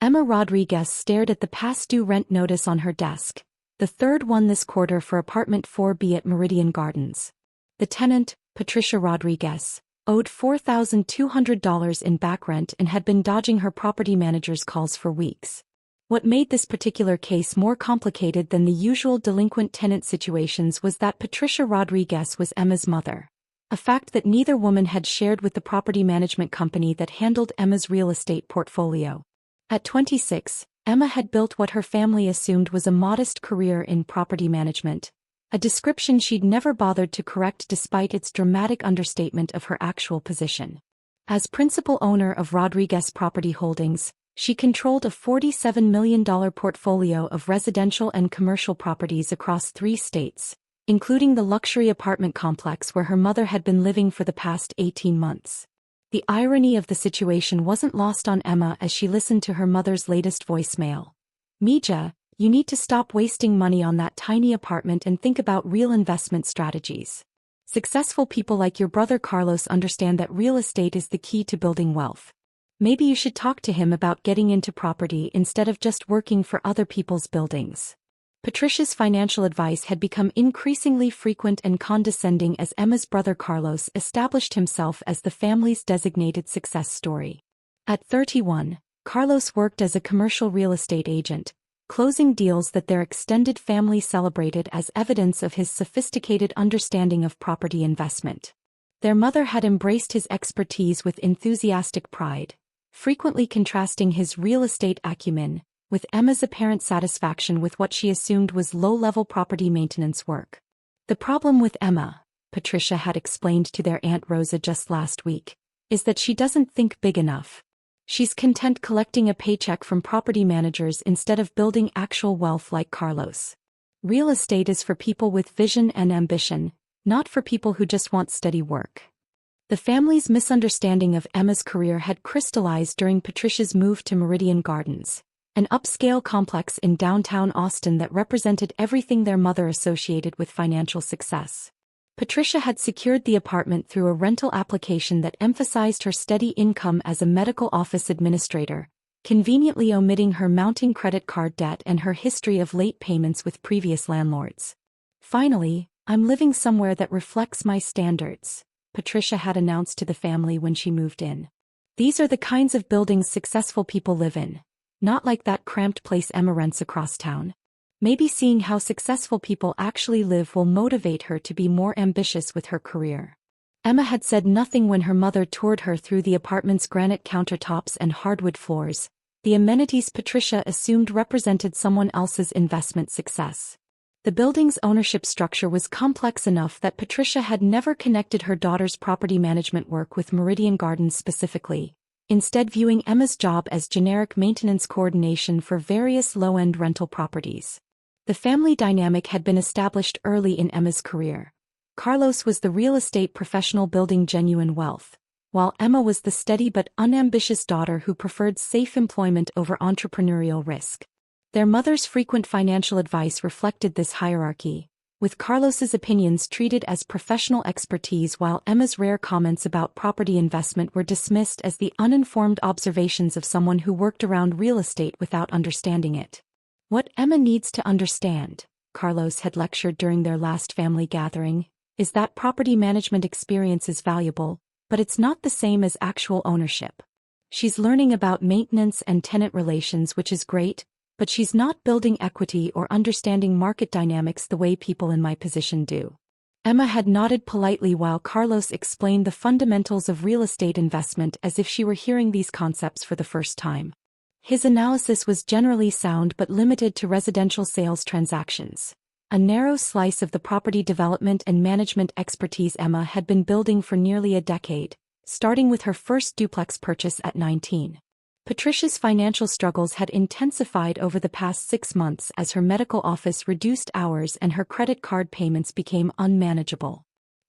Emma Rodriguez stared at the past due rent notice on her desk, the third one this quarter for apartment 4B at Meridian Gardens. The tenant, Patricia Rodriguez, owed $4,200 in back rent and had been dodging her property manager's calls for weeks. What made this particular case more complicated than the usual delinquent tenant situations was that Patricia Rodriguez was Emma's mother, a fact that neither woman had shared with the property management company that handled Emma's real estate portfolio. At 26, Emma had built what her family assumed was a modest career in property management, a description she'd never bothered to correct despite its dramatic understatement of her actual position. As principal owner of Rodriguez Property Holdings, she controlled a $47 million portfolio of residential and commercial properties across 3 states, including the luxury apartment complex where her mother had been living for the past 18 months. The irony of the situation wasn't lost on Emma as she listened to her mother's latest voicemail. "Mija, you need to stop wasting money on that tiny apartment and think about real investment strategies. Successful people like your brother Carlos understand that real estate is the key to building wealth. Maybe you should talk to him about getting into property instead of just working for other people's buildings." Patricia's financial advice had become increasingly frequent and condescending as Emma's brother Carlos established himself as the family's designated success story. At 31, Carlos worked as a commercial real estate agent, closing deals that their extended family celebrated as evidence of his sophisticated understanding of property investment. Their mother had embraced his expertise with enthusiastic pride, frequently contrasting his real estate acumen with Emma's apparent satisfaction with what she assumed was low-level property maintenance work. "The problem with Emma," Patricia had explained to their Aunt Rosa just last week, "is that she doesn't think big enough. She's content collecting a paycheck from property managers instead of building actual wealth like Carlos. Real estate is for people with vision and ambition, not for people who just want steady work." The family's misunderstanding of Emma's career had crystallized during Patricia's move to Meridian Gardens, an upscale complex in downtown Austin that represented everything their mother associated with financial success. Patricia had secured the apartment through a rental application that emphasized her steady income as a medical office administrator, conveniently omitting her mounting credit card debt and her history of late payments with previous landlords. "Finally, I'm living somewhere that reflects my standards," Patricia had announced to the family when she moved in. "These are the kinds of buildings successful people live in, not like that cramped place Emma rents across town." Maybe seeing how successful people actually live will motivate her to be more ambitious with her career. Emma had said nothing when her mother toured her through the apartment's granite countertops and hardwood floors, the amenities Patricia assumed represented someone else's investment success. The building's ownership structure was complex enough that Patricia had never connected her daughter's property management work with Meridian Gardens specifically, instead viewing Emma's job as generic maintenance coordination for various low-end rental properties. The family dynamic had been established early in Emma's career. Carlos was the real estate professional building genuine wealth, while Emma was the steady but unambitious daughter who preferred safe employment over entrepreneurial risk. Their mother's frequent financial advice reflected this hierarchy, with Carlos's opinions treated as professional expertise while Emma's rare comments about property investment were dismissed as the uninformed observations of someone who worked around real estate without understanding it. "What Emma needs to understand," Carlos had lectured during their last family gathering, "is that property management experience is valuable, but it's not the same as actual ownership. She's learning about maintenance and tenant relations, which is great, but she's not building equity or understanding market dynamics the way people in my position do." Emma had nodded politely while Carlos explained the fundamentals of real estate investment as if she were hearing these concepts for the first time. His analysis was generally sound but limited to residential sales transactions, a narrow slice of the property development and management expertise Emma had been building for nearly a decade, starting with her first duplex purchase at 19. Patricia's financial struggles had intensified over the past 6 months as her medical office reduced hours and her credit card payments became unmanageable.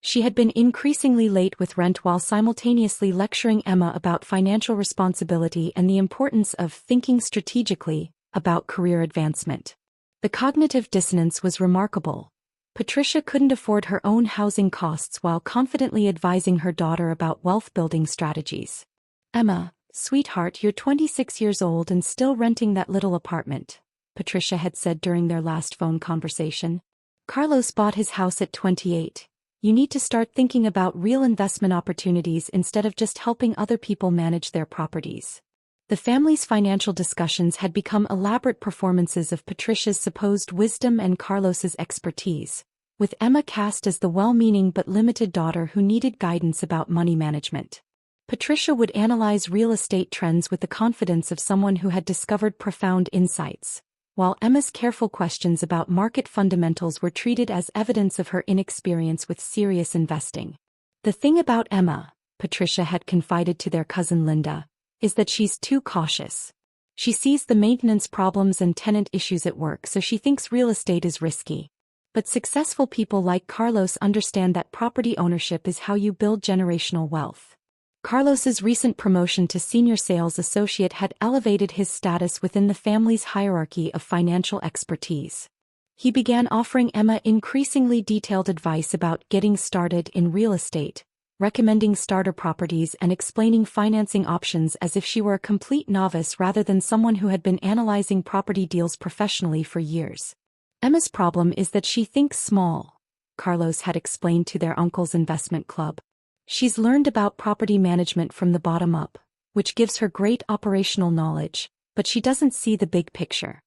She had been increasingly late with rent while simultaneously lecturing Emma about financial responsibility and the importance of thinking strategically about career advancement. The cognitive dissonance was remarkable. Patricia couldn't afford her own housing costs while confidently advising her daughter about wealth-building strategies. "Emma, "Sweetheart, you're 26 years old and still renting that little apartment," Patricia had said during their last phone conversation. "Carlos bought his house at 28. You need to start thinking about real investment opportunities instead of just helping other people manage their properties." The family's financial discussions had become elaborate performances of Patricia's supposed wisdom and Carlos's expertise, with Emma cast as the well-meaning but limited daughter who needed guidance about money management. Patricia would analyze real estate trends with the confidence of someone who had discovered profound insights, while Emma's careful questions about market fundamentals were treated as evidence of her inexperience with serious investing. "The thing about Emma," Patricia had confided to their cousin Linda, "is that she's too cautious. She sees the maintenance problems and tenant issues at work, so she thinks real estate is risky. But successful people like Carlos understand that property ownership is how you build generational wealth." Carlos's recent promotion to senior sales associate had elevated his status within the family's hierarchy of financial expertise. He began offering Emma increasingly detailed advice about getting started in real estate, recommending starter properties and explaining financing options as if she were a complete novice rather than someone who had been analyzing property deals professionally for years. "Emma's problem is that she thinks small," Carlos had explained to their uncle's investment club. "She's learned about property management from the bottom up, which gives her great operational knowledge, but she doesn't see the big picture.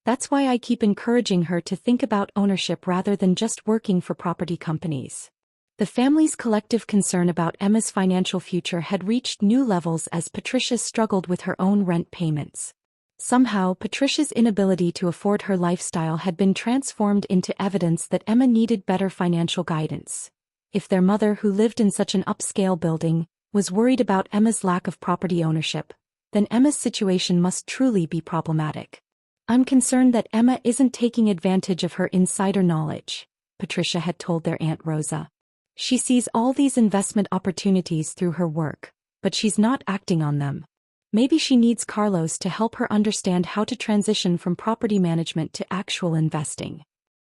That's why I keep encouraging her to think about ownership rather than just working for property companies." The family's collective concern about Emma's financial future had reached new levels as Patricia struggled with her own rent payments. Somehow, Patricia's inability to afford her lifestyle had been transformed into evidence that Emma needed better financial guidance. If their mother, who lived in such an upscale building, was worried about Emma's lack of property ownership, then Emma's situation must truly be problematic. "I'm concerned that Emma isn't taking advantage of her insider knowledge," Patricia had told their Aunt Rosa. "She sees all these investment opportunities through her work, but she's not acting on them. Maybe she needs Carlos to help her understand how to transition from property management to actual investing."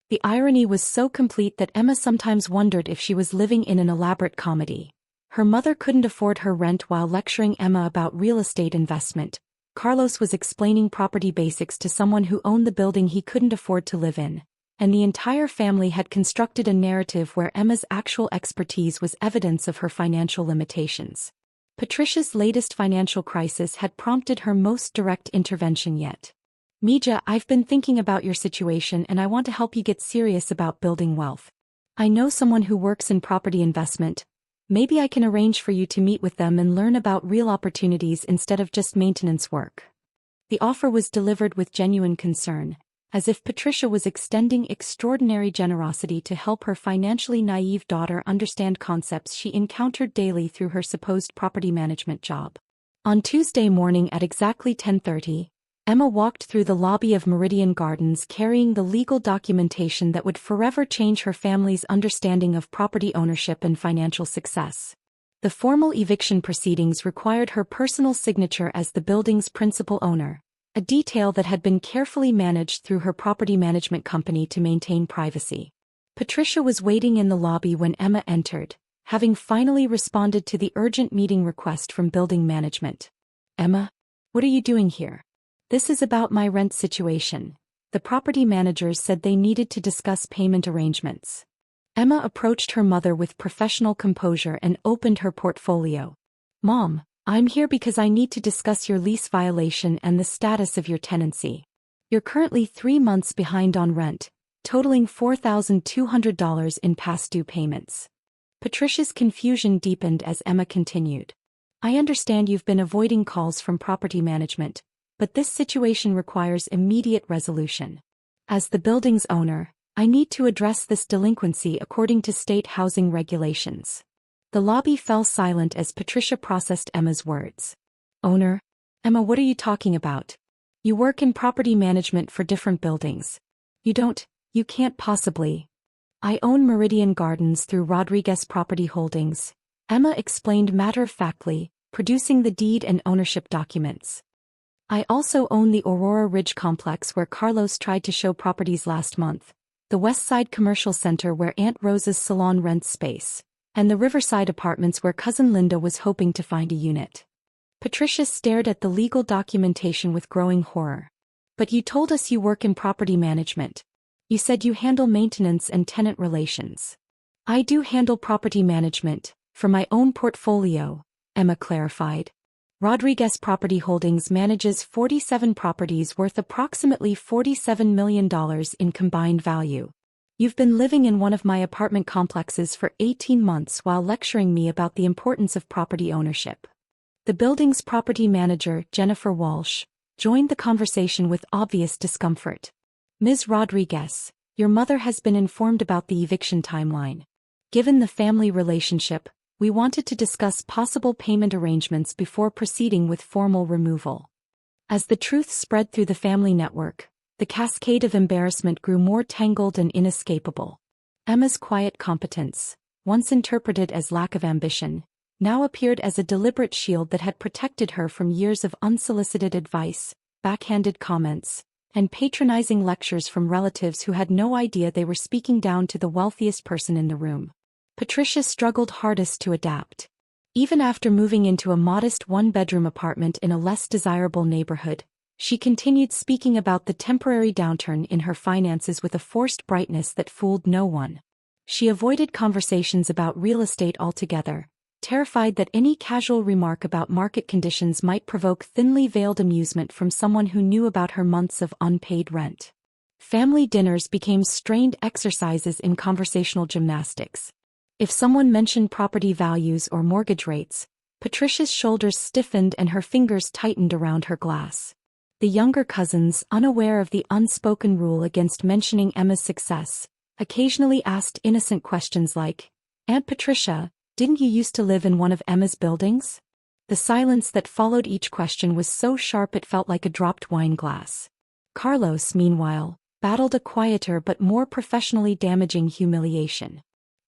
The irony was so complete that Emma sometimes wondered if she was living in an elaborate comedy. Her mother couldn't afford her rent while lecturing Emma about real estate investment. Carlos was explaining property basics to someone who owned the building he couldn't afford to live in, and the entire family had constructed a narrative where Emma's actual expertise was evidence of her financial limitations. Patricia's latest financial crisis had prompted her most direct intervention yet. "Mija, I've been thinking about your situation and I want to help you get serious about building wealth. I know someone who works in property investment. Maybe I can arrange for you to meet with them and learn about real opportunities instead of just maintenance work." The offer was delivered with genuine concern, as if Patricia was extending extraordinary generosity to help her financially naive daughter understand concepts she encountered daily through her supposed property management job. On Tuesday morning at exactly 10:30, Emma walked through the lobby of Meridian Gardens carrying the legal documentation that would forever change her family's understanding of property ownership and financial success. The formal eviction proceedings required her personal signature as the building's principal owner, a detail that had been carefully managed through her property management company to maintain privacy. Patricia was waiting in the lobby when Emma entered, having finally responded to the urgent meeting request from building management. "Emma, what are you doing here?" "This is about my rent situation. The property managers said they needed to discuss payment arrangements." Emma approached her mother with professional composure and opened her portfolio. "Mom, I'm here because I need to discuss your lease violation and the status of your tenancy. You're currently 3 months behind on rent, totaling $4,200 in past due payments." Patricia's confusion deepened as Emma continued. "I understand you've been avoiding calls from property management, but this situation requires immediate resolution. As the building's owner, I need to address this delinquency according to state housing regulations." The lobby fell silent as Patricia processed Emma's words. "Owner? Emma, what are you talking about? You work in property management for different buildings. You can't possibly." "I own Meridian Gardens through Rodriguez Property Holdings," Emma explained matter-of-factly, producing the deed and ownership documents. "I also own the Aurora Ridge complex where Carlos tried to show properties last month, the Westside Commercial Center where Aunt Rosa's salon rents space, and the Riverside Apartments where Cousin Linda was hoping to find a unit." Patricia stared at the legal documentation with growing horror. But you told us you work in property management. You said you handle maintenance and tenant relations. I do handle property management, for my own portfolio, Emma clarified. Rodriguez Property Holdings manages 47 properties worth approximately $47 million in combined value. You've been living in one of my apartment complexes for 18 months while lecturing me about the importance of property ownership. The building's property manager, Jennifer Walsh, joined the conversation with obvious discomfort. Ms. Rodriguez, your mother has been informed about the eviction timeline. Given the family relationship, we wanted to discuss possible payment arrangements before proceeding with formal removal. As the truth spread through the family network, the cascade of embarrassment grew more tangled and inescapable. Emma's quiet competence, once interpreted as lack of ambition, now appeared as a deliberate shield that had protected her from years of unsolicited advice, backhanded comments, and patronizing lectures from relatives who had no idea they were speaking down to the wealthiest person in the room. Patricia struggled hardest to adapt. Even after moving into a modest one-bedroom apartment in a less desirable neighborhood, she continued speaking about the temporary downturn in her finances with a forced brightness that fooled no one. She avoided conversations about real estate altogether, terrified that any casual remark about market conditions might provoke thinly veiled amusement from someone who knew about her months of unpaid rent. Family dinners became strained exercises in conversational gymnastics. If someone mentioned property values or mortgage rates, Patricia's shoulders stiffened and her fingers tightened around her glass. The younger cousins, unaware of the unspoken rule against mentioning Emma's success, occasionally asked innocent questions like, "Aunt Patricia, didn't you used to live in one of Emma's buildings?" The silence that followed each question was so sharp it felt like a dropped wine glass. Carlos, meanwhile, battled a quieter but more professionally damaging humiliation.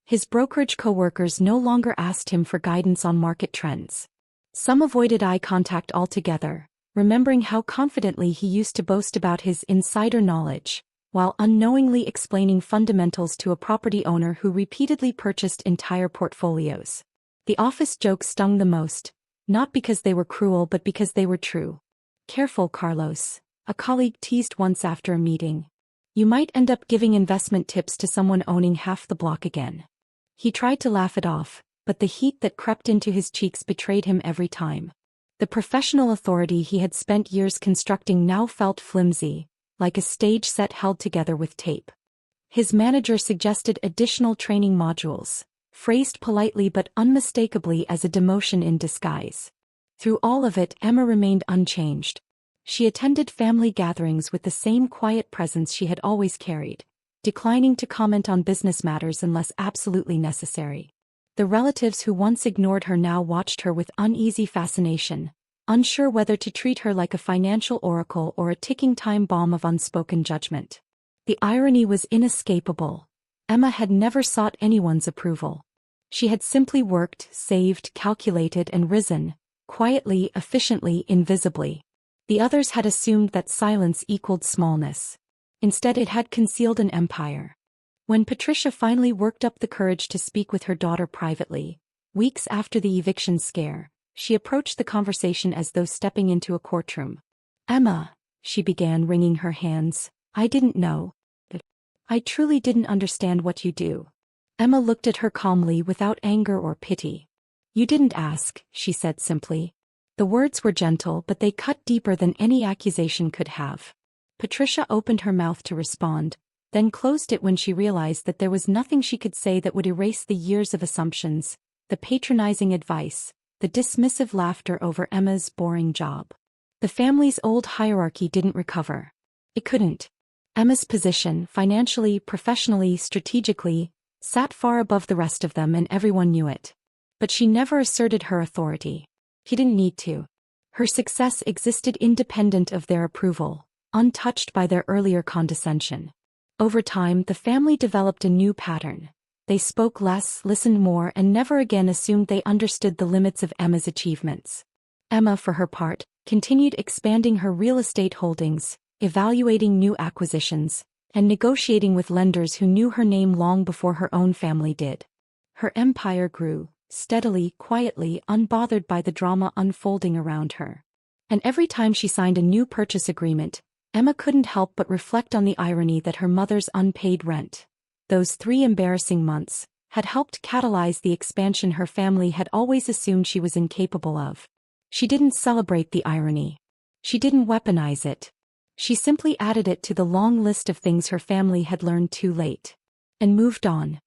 His brokerage co-workers no longer asked him for guidance on market trends. Some avoided eye contact altogether, remembering how confidently he used to boast about his insider knowledge, while unknowingly explaining fundamentals to a property owner who repeatedly purchased entire portfolios. The office jokes stung the most, not because they were cruel but because they were true. "Careful, Carlos," a colleague teased once after a meeting. "You might end up giving investment tips to someone owning half the block again." He tried to laugh it off, but the heat that crept into his cheeks betrayed him every time. The professional authority he had spent years constructing now felt flimsy, like a stage set held together with tape. His manager suggested additional training modules, phrased politely but unmistakably as a demotion in disguise. Through all of it, Emma remained unchanged. She attended family gatherings with the same quiet presence she had always carried, declining to comment on business matters unless absolutely necessary. The relatives who once ignored her now watched her with uneasy fascination, unsure whether to treat her like a financial oracle or a ticking time bomb of unspoken judgment. The irony was inescapable. Emma had never sought anyone's approval. She had simply worked, saved, calculated, and risen, quietly, efficiently, invisibly. The others had assumed that silence equaled smallness. Instead, it had concealed an empire. When Patricia finally worked up the courage to speak with her daughter privately, weeks after the eviction scare, she approached the conversation as though stepping into a courtroom. "Emma," she began, wringing her hands, "I didn't know. I truly didn't understand what you do." Emma looked at her calmly without anger or pity. "You didn't ask," she said simply. The words were gentle, but they cut deeper than any accusation could have. Patricia opened her mouth to respond, then closed it when she realized that there was nothing she could say that would erase the years of assumptions, the patronizing advice, the dismissive laughter over Emma's boring job. The family's old hierarchy didn't recover. It couldn't. Emma's position, financially, professionally, strategically, sat far above the rest of them and everyone knew it. But she never asserted her authority. She didn't need to. Her success existed independent of their approval, untouched by their earlier condescension. Over time, the family developed a new pattern. They spoke less, listened more, and never again assumed they understood the limits of Emma's achievements. Emma, for her part, continued expanding her real estate holdings, evaluating new acquisitions, and negotiating with lenders who knew her name long before her own family did. Her empire grew, steadily, quietly, unbothered by the drama unfolding around her. And every time she signed a new purchase agreement, Emma couldn't help but reflect on the irony that her mother's unpaid rent, those 3 embarrassing months, had helped catalyze the expansion her family had always assumed she was incapable of. She didn't celebrate the irony. She didn't weaponize it. She simply added it to the long list of things her family had learned too late. And moved on.